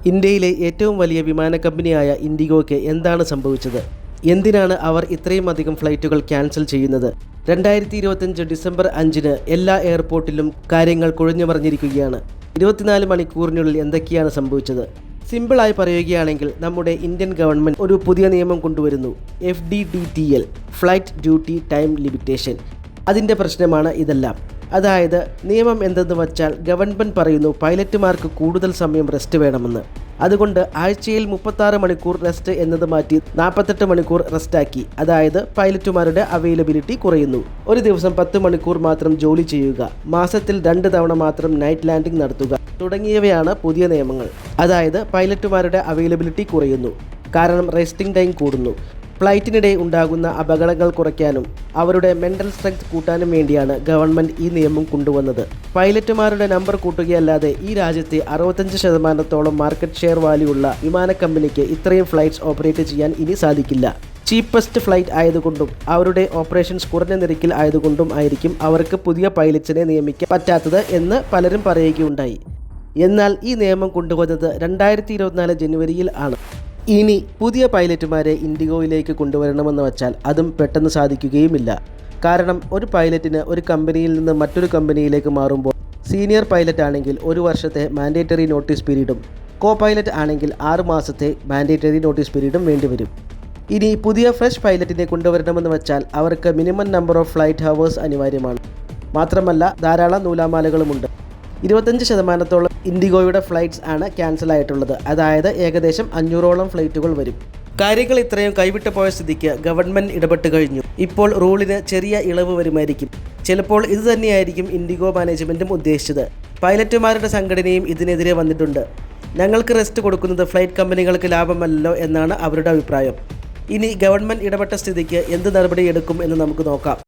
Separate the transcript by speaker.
Speaker 1: ഇന്ത്യയിലെ ഏറ്റവും വലിയ വിമാന കമ്പനിയായ ഇൻഡിഗോയ്ക്ക് എന്താണ് സംഭവിച്ചത്? എന്തിനാണ് അവർ ഇത്രയും അധികം ഫ്ലൈറ്റുകൾ ക്യാൻസൽ ചെയ്യുന്നത്? 2025 ഡിസംബർ 5-ന് എല്ലാ എയർപോർട്ടിലും കാര്യങ്ങൾ കുഴഞ്ഞുമറിഞ്ഞിരിക്കുകയാണ്. 24 മണിക്കൂറിനുള്ളിൽ എന്തൊക്കെയാണ് സംഭവിച്ചത്? സിമ്പിളായി പറയുകയാണെങ്കിൽ നമ്മുടെ ഇന്ത്യൻ ഗവൺമെൻറ് ഒരു പുതിയ നിയമം കൊണ്ടുവരുന്നു. FDTTL, flight duty time limitation. അതിൻ്റെ പ്രശ്നമാണ് ഇതെല്ലാം. അതായത് നിയമം എന്തെന്ന് വച്ചാൽ ഗവൺമെൻറ് പറയുന്നു പൈലറ്റുമാർക്ക് കൂടുതൽ സമയം റെസ്റ്റ് വേണമെന്ന്. അതുകൊണ്ട് ആഴ്ചയിൽ 36 മണിക്കൂർ റെസ്റ്റ് എന്നത് മാറ്റി 48 മണിക്കൂർ റെസ്റ്റാക്കി. അതായത് പൈലറ്റുമാരുടെ അവൈലബിലിറ്റി കുറയുന്നു. ഒരു ദിവസം 10 മണിക്കൂർ മാത്രം ജോലി ചെയ്യുക, മാസത്തിൽ 2 തവണ മാത്രം നൈറ്റ് ലാൻഡിംഗ് നടത്തുക തുടങ്ങിയവയാണ് പുതിയ നിയമങ്ങൾ. അതായത് പൈലറ്റുമാരുടെ അവൈലബിലിറ്റി കുറയുന്നു, കാരണം റെസ്റ്റിംഗ് ടൈം കൂടുന്നു. ഫ്ലൈറ്റിനിടെ ഉണ്ടാകുന്ന അപകടങ്ങൾ കുറയ്ക്കാനും അവരുടെ മെൻ്റൽ സ്ട്രെങ്ത് കൂട്ടാനും വേണ്ടിയാണ് ഗവൺമെൻറ് ഈ നിയമം കൊണ്ടുവന്നത്. പൈലറ്റുമാരുടെ നമ്പർ കൂട്ടുകയല്ലാതെ ഈ രാജ്യത്തെ 65% മാർക്കറ്റ് ഷെയർ വാല്യൂ ഉള്ള വിമാന കമ്പനിക്ക് ഇത്രയും ഫ്ലൈറ്റ്സ് ഓപ്പറേറ്റ് ചെയ്യാൻ ഇനി സാധിക്കില്ല. ചീപ്പസ്റ്റ് ഫ്ലൈറ്റ് ആയതുകൊണ്ടും അവരുടെ ഓപ്പറേഷൻസ് കുറഞ്ഞ നിരക്കിൽ ആയതുകൊണ്ടും ആയിരിക്കും അവർക്ക് പുതിയ പൈലറ്റ്സിനെ നിയമിക്കാൻ പറ്റാത്തത് എന്ന് പലരും പറയുകയുണ്ടായി. എന്നാൽ ഈ നിയമം കൊണ്ടുവന്നത് 2024 ജനുവരിയിൽ ആണ്. ഇനി പുതിയ പൈലറ്റുമാരെ ഇൻഡിഗോയിലേക്ക് കൊണ്ടുവരണമെന്ന് വച്ചാൽ അതും പെട്ടെന്ന് സാധിക്കുകയുമില്ല. കാരണം ഒരു പൈലറ്റിന് ഒരു കമ്പനിയിൽ നിന്ന് മറ്റൊരു കമ്പനിയിലേക്ക് മാറുമ്പോൾ സീനിയർ പൈലറ്റ് ആണെങ്കിൽ 1 വർഷത്തെ മാൻഡേറ്ററി നോട്ടീസ് പീരീഡും കോ പൈലറ്റ് ആണെങ്കിൽ 6 മാസത്തെ മാൻഡേറ്ററി നോട്ടീസ് പീരീഡും വേണ്ടിവരും. ഇനി പുതിയ ഫ്രഷ് പൈലറ്റിനെ കൊണ്ടുവരണമെന്ന് വച്ചാൽ അവർക്ക് minimum number of flight hours അനിവാര്യമാണ്. മാത്രമല്ല ധാരാളം നൂലാമാലകളുമുണ്ട്. 25% ഇൻഡിഗോയുടെ ഫ്ലൈറ്റ്സ് ആണ് ക്യാൻസൽ ആയിട്ടുള്ളത്. അതായത് ഏകദേശം 500ഓളം ഫ്ലൈറ്റുകൾ വരും. കാര്യങ്ങൾ ഇത്രയും കൈവിട്ടു പോയ സ്ഥിതിക്ക് ഗവൺമെൻറ് ഇടപെട്ട് കഴിഞ്ഞു. ഇപ്പോൾ റൂളിന് ചെറിയ ഇളവ് വരുമായിരിക്കും. ചിലപ്പോൾ ഇത് തന്നെയായിരിക്കും ഇൻഡിഗോ മാനേജ്മെൻറ്റും ഉദ്ദേശിച്ചത്. പൈലറ്റുമാരുടെ സംഘടനയും ഇതിനെതിരെ വന്നിട്ടുണ്ട്. ഞങ്ങൾക്ക് റെസ്റ്റ് കൊടുക്കുന്നത് ഫ്ലൈറ്റ് കമ്പനികൾക്ക് ലാഭമല്ലല്ലോ എന്നാണ് അവരുടെ അഭിപ്രായം. ഇനി ഗവൺമെൻറ് ഇടപെട്ട സ്ഥിതിക്ക് എന്ത് നടപടിയെടുക്കും എന്ന് നമുക്ക് നോക്കാം.